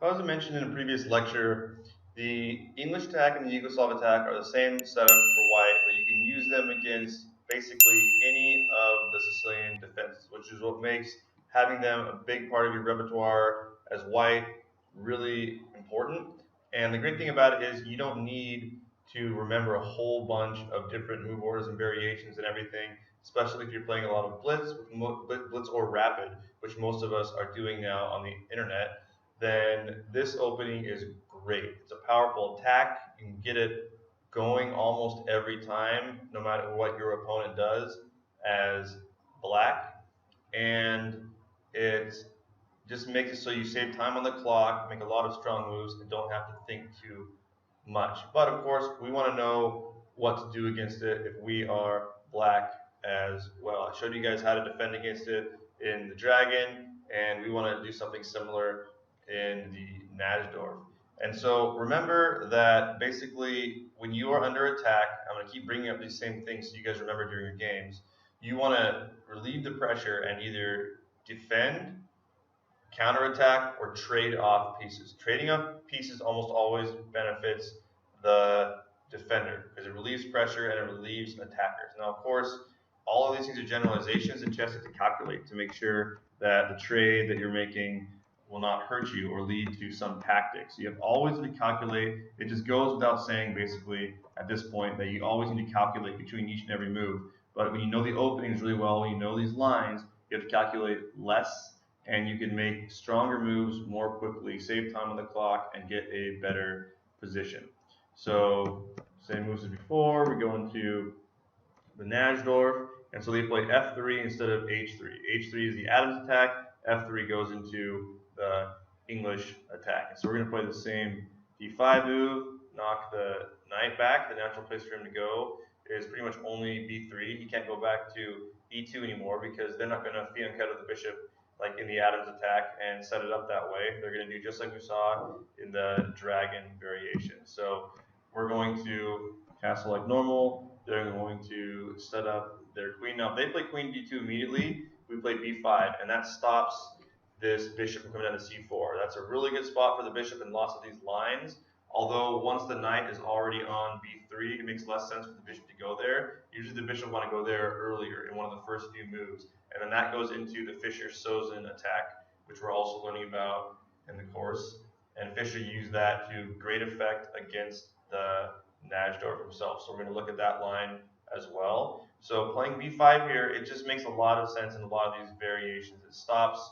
As I mentioned in a previous lecture, the English attack and the Yugoslav attack are the same setup for white, but you can use them against basically any of the Sicilian defenses, which is what makes having them a big part of your repertoire as white really important. And the great thing about it is you don't need to remember a whole bunch of different move orders and variations and everything, especially if you're playing a lot of blitz or rapid, which most of us are doing now on the internet. Then this opening is great. It's a powerful attack. You can get it going almost every time, no matter what your opponent does as black. And it just makes it so you save time on the clock, make a lot of strong moves, and don't have to think too much. But of course, we want to know what to do against it if we are black as well. I showed you guys how to defend against it in the dragon, and we want to do something similar in the Najdorf. And so remember that basically when you are under attack, I'm going to keep bringing up these same things so you guys remember during your games. You want to relieve the pressure and either defend, counterattack, or trade off pieces. Trading off pieces almost always benefits the defender because it relieves pressure and it relieves attackers. Now, of course, all of these things are generalizations and just have to calculate to make sure that the trade that you're making will not hurt you or lead to some tactics. You have always to calculate. It just goes without saying, basically, at this point, that you always need to calculate between each and every move. But when you know the openings really well, when you know these lines, you have to calculate less, and you can make stronger moves more quickly, save time on the clock, and get a better position. So, same moves as before. We go into the Najdorf, and so they play f3 instead of h3. h3 is the Adams attack. f3 goes into the English attack. And so we're going to play the same d5 move, knock the knight back. The natural place for him to go is pretty much only b3. He can't go back to e2 anymore because they're not going to fianchetto the bishop like in the Adams attack and set it up that way. They're going to do just like we saw in the dragon variation. So we're going to castle like normal. They're going to set up their queen. Now, if they play queen d2 immediately, we play b5, and that stops this bishop from coming down to c4. That's a really good spot for the bishop in lots of these lines. Although once the knight is already on b3, it makes less sense for the bishop to go there. Usually the bishop want to go there earlier in one of the first few moves. And then that goes into the Fischer-Sozin attack, which we're also learning about in the course. And Fischer used that to great effect against the Najdorf himself. So we're going to look at that line as well. So playing b5 here, it just makes a lot of sense in a lot of these variations. It stops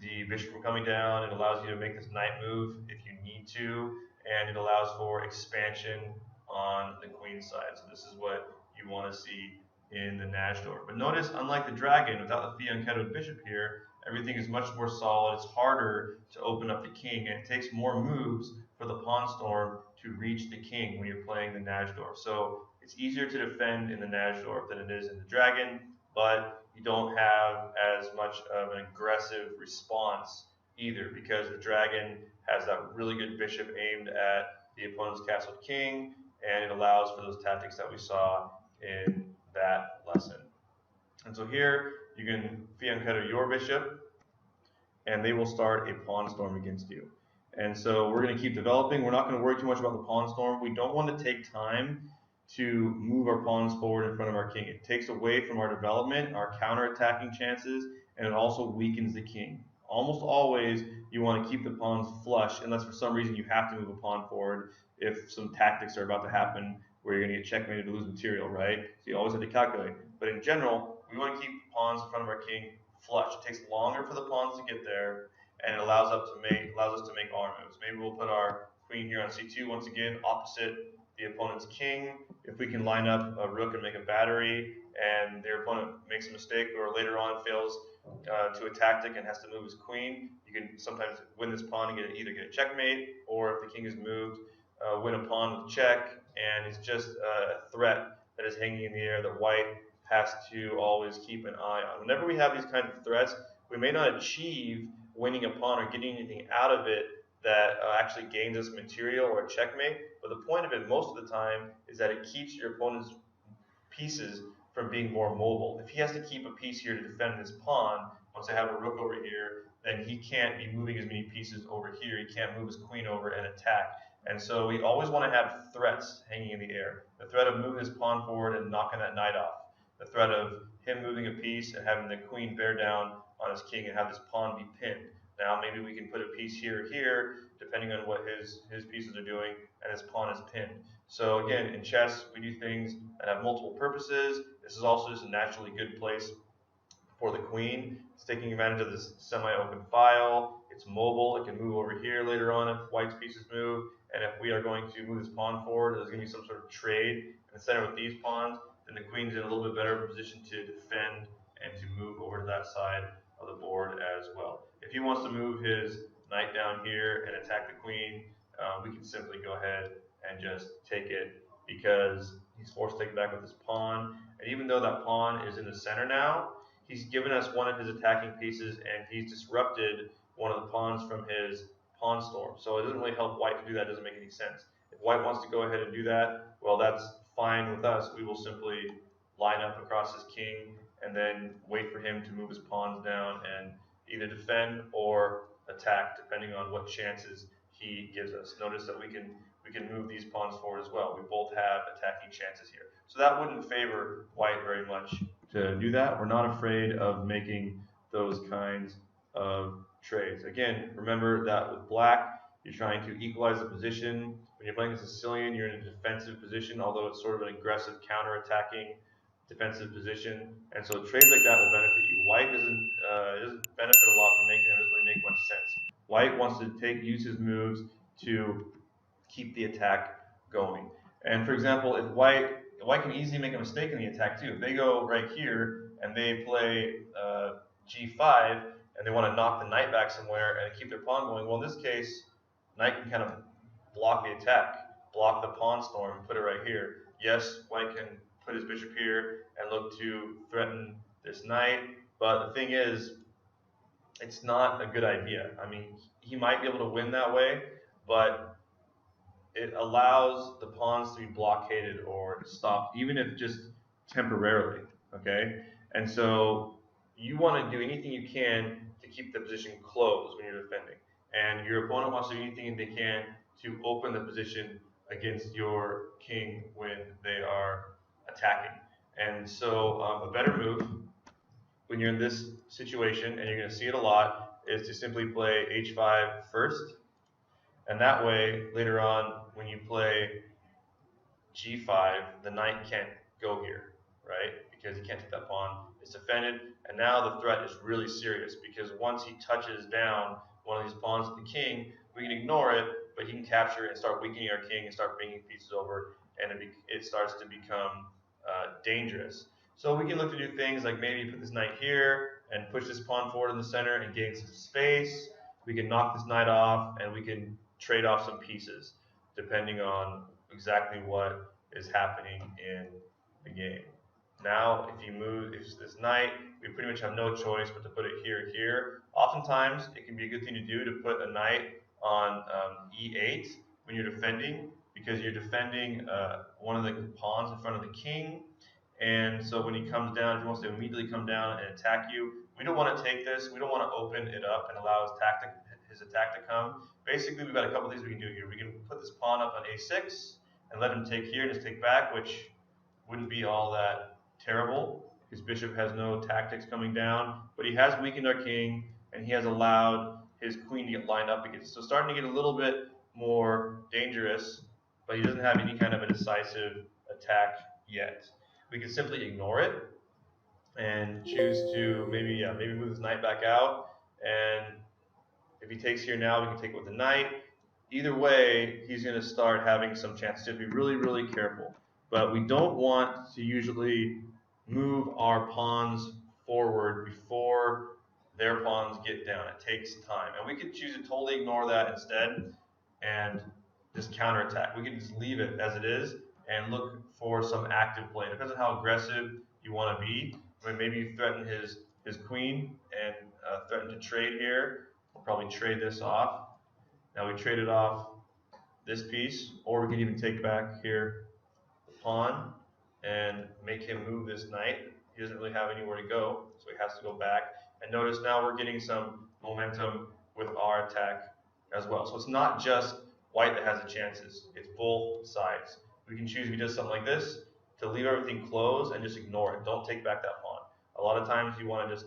the bishop from coming down. It allows you to make this knight move if you need to, and it allows for expansion on the queen side. So this is what you want to see in the Najdorf. But notice, unlike the dragon, without the fianchettoed bishop here, everything is much more solid. It's harder to open up the king, and it takes more moves for the pawn storm to reach the king when you're playing the Najdorf. So it's easier to defend in the Najdorf than it is in the dragon, but you don't have as much of an aggressive response either because the dragon has that really good bishop aimed at the opponent's castled king, and it allows for those tactics that we saw in that lesson. And so here you can fianchetto your bishop, and they will start a pawn storm against you. And so we're going to keep developing. We're not going to worry too much about the pawn storm. We don't want to take time to move our pawns forward in front of our king. It takes away from our development, our counter-attacking chances, and it also weakens the king. Almost always, you want to keep the pawns flush unless for some reason you have to move a pawn forward if some tactics are about to happen where you're going to get checkmated to lose material, right? So you always have to calculate. But in general, we want to keep the pawns in front of our king flush. It takes longer for the pawns to get there, and it allows us to make our moves. Maybe we'll put our queen here on c2 once again, opposite the opponent's king. If we can line up a rook and make a battery, and their opponent makes a mistake or later on fails to a tactic and has to move his queen, you can sometimes win this pawn and either get a checkmate, or if the king is moved, win a pawn with check, and it's just a threat that is hanging in the air that white has to always keep an eye on. Whenever we have these kinds of threats, we may not achieve winning a pawn or getting anything out of it that actually gains us material or a checkmate, but the point of it most of the time is that it keeps your opponent's pieces from being more mobile. If he has to keep a piece here to defend his pawn, once I have a rook over here, then he can't be moving as many pieces over here. He can't move his queen over and attack. And so we always want to have threats hanging in the air. The threat of moving his pawn forward and knocking that knight off. The threat of him moving a piece and having the queen bear down on his king and have this pawn be pinned. Now maybe we can put a piece here or here, depending on what his pieces are doing, and his pawn is pinned. So again, in chess, we do things that have multiple purposes. This is also just a naturally good place for the queen. It's taking advantage of this semi-open file. It's mobile. It can move over here later on if white's pieces move. And if we are going to move this pawn forward, there's going to be some sort of trade in the center with these pawns, then the queen's in a little bit better position to defend and to move over to that side of the board as well. If he wants to move his knight down here and attack the queen, we can simply go ahead and just take it because he's forced to take it back with his pawn. And even though that pawn is in the center now, he's given us one of his attacking pieces and he's disrupted one of the pawns from his pawn storm. So it doesn't really help white to do that. It doesn't make any sense. If white wants to go ahead and do that, well, that's fine with us. We will simply line up across his king and then wait for him to move his pawns down and either defend or attack depending on what chances he gives us. Notice that we can move these pawns forward as well. We both have attacking chances here. So that wouldn't favor white very much to do that. We're not afraid of making those kinds of trades. Again, remember that with black, you're trying to equalize the position. When you're playing the Sicilian, you're in a defensive position, although it's sort of an aggressive counter-attacking defensive position. And so trades like that will benefit you. White doesn't benefit a lot from making them. It doesn't really make much sense. White wants to use his moves to keep the attack going. And for example, if white can easily make a mistake in the attack too. If they go right here and they play g5 and they want to knock the knight back somewhere and keep their pawn going, well, in this case, knight can kind of block the attack, block the pawn storm, put it right here. Yes, white can put his bishop here and look to threaten this knight, but the thing is, it's not a good idea. I mean, he might be able to win that way, but it allows the pawns to be blockaded or stopped, even if just temporarily, okay? And so you want to do anything you can to keep the position closed when you're defending. And your opponent wants to do anything they can to open the position against your king when they are attacking. And so a better move when you're in this situation, and you're going to see it a lot, is to simply play h5 first. And that way, later on, when you play g5, the knight can't go here, right? Because he can't take that pawn. It's defended, and now the threat is really serious because once he touches down one of these pawns to the king, we can ignore it, but he can capture and start weakening our king and start bringing pieces over, and it starts to become dangerous. So we can look to do things like maybe put this knight here and push this pawn forward in the center and gain some space. We can knock this knight off, and we can trade off some pieces depending on exactly what is happening in the game. Now, if you move this knight, we pretty much have no choice but to put it here or here. Oftentimes, it can be a good thing to do to put a knight on e8 when you're defending, because you're defending one of the pawns in front of the king. And so when he comes down, if he wants to immediately come down and attack you, we don't want to take this. We don't want to open it up and allow his attack to come. Basically, we've got a couple things we can do here. We can put this pawn up on a6 and let him take here and just take back, which wouldn't be all that terrible. His bishop has no tactics coming down, but he has weakened our king, and he has allowed his queen to get lined up again. So starting to get a little bit more dangerous, but he doesn't have any kind of a decisive attack yet. We can simply ignore it and choose to maybe move his knight back out. And if he takes here now, we can take it with the knight. Either way, he's going to start having some chances. So be really, really careful. But we don't want to usually move our pawns forward before their pawns get down. It takes time. And we could choose to totally ignore that instead and just counterattack. We can just leave it as it is and look for some active play. It depends on how aggressive you want to be. I mean, maybe you threaten his queen and threaten to trade here. We'll probably trade this off. Now we traded off this piece, or we can even take back here the pawn and make him move this knight. He doesn't really have anywhere to go, so he has to go back. And notice now we're getting some momentum with our attack as well. So it's not just white that has the chances, it's both sides. We can choose if he does something like this to leave everything closed and just ignore it. Don't take back that pawn. A lot of times you want to just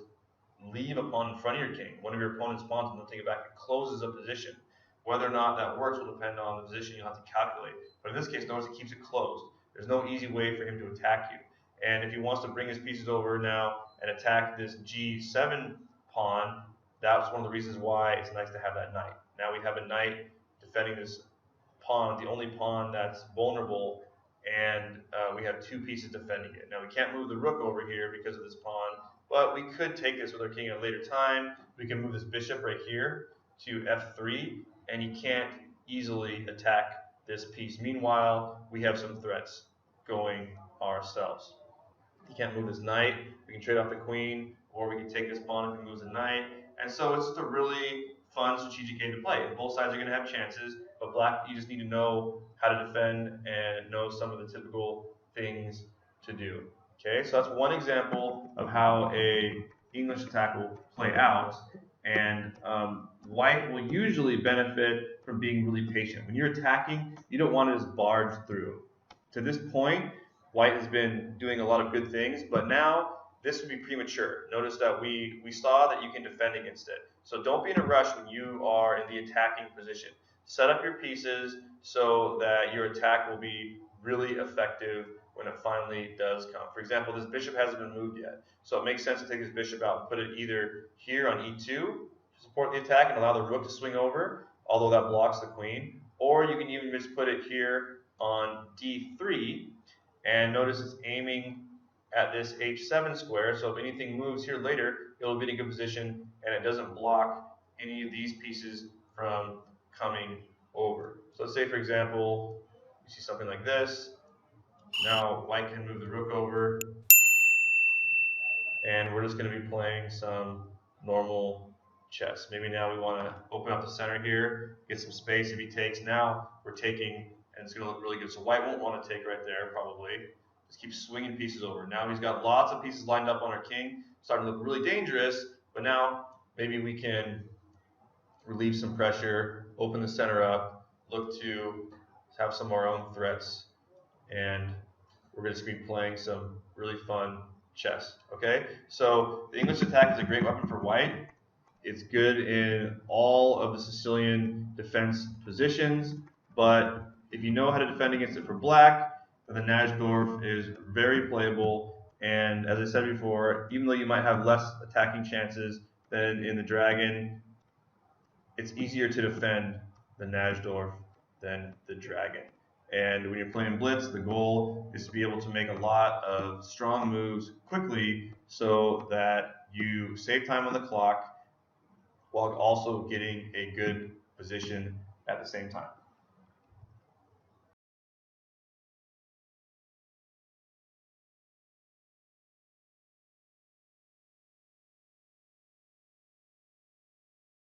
leave a pawn in front of your king. One of your opponent's pawns, and don't take it back. It closes a position. Whether or not that works will depend on the position you'll have to calculate. But in this case, notice it keeps it closed. There's no easy way for him to attack you. And if he wants to bring his pieces over now and attack this G7 pawn, that's one of the reasons why it's nice to have that knight. Now we have a knight defending this pawn, the only pawn that's vulnerable, and we have two pieces defending it. Now we can't move the rook over here because of this pawn, but we could take this with our king at a later time. We can move this bishop right here to f3, and he can't easily attack this piece. Meanwhile, we have some threats going ourselves. He can't move this knight. We can trade off the queen, or we can take this pawn if he moves the knight. And so it's just a really fun strategic game to play. Both sides are going to have chances, but black, you just need to know how to defend and know some of the typical things to do. Okay, so that's one example of how a English attack will play out. And white will usually benefit from being really patient. When you're attacking, you don't want to just barge through. To this point, white has been doing a lot of good things, but now this would be premature. Notice that we saw that you can defend against it. So don't be in a rush when you are in the attacking position. Set up your pieces so that your attack will be really effective when it finally does come. For example, this bishop hasn't been moved yet, so it makes sense to take this bishop out and put it either here on e2 to support the attack and allow the rook to swing over, although that blocks the queen, or you can even just put it here on d3, and notice it's aiming at this h7 square, so if anything moves here later, it'll be in a good position and it doesn't block any of these pieces from coming over. So let's say, for example, you see something like this. Now white can move the rook over, and we're just going to be playing some normal chess. Maybe now we want to open up the center here, get some space. If he takes, now we're taking, and it's going to look really good. So white won't want to take right there, probably. Just keep swinging pieces over. Now he's got lots of pieces lined up on our king, starting to look really dangerous, but now maybe we can relieve some pressure, open the center up, look to have some of our own threats, and we're going to be playing some really fun chess. Okay, so the English attack is a great weapon for white. It's good in all of the Sicilian defense positions, but if you know how to defend against it for black, then the Najdorf is very playable. And as I said before, even though you might have less attacking chances than in the dragon, it's easier to defend the Najdorf than the dragon. And when you're playing blitz, the goal is to be able to make a lot of strong moves quickly so that you save time on the clock while also getting a good position at the same time.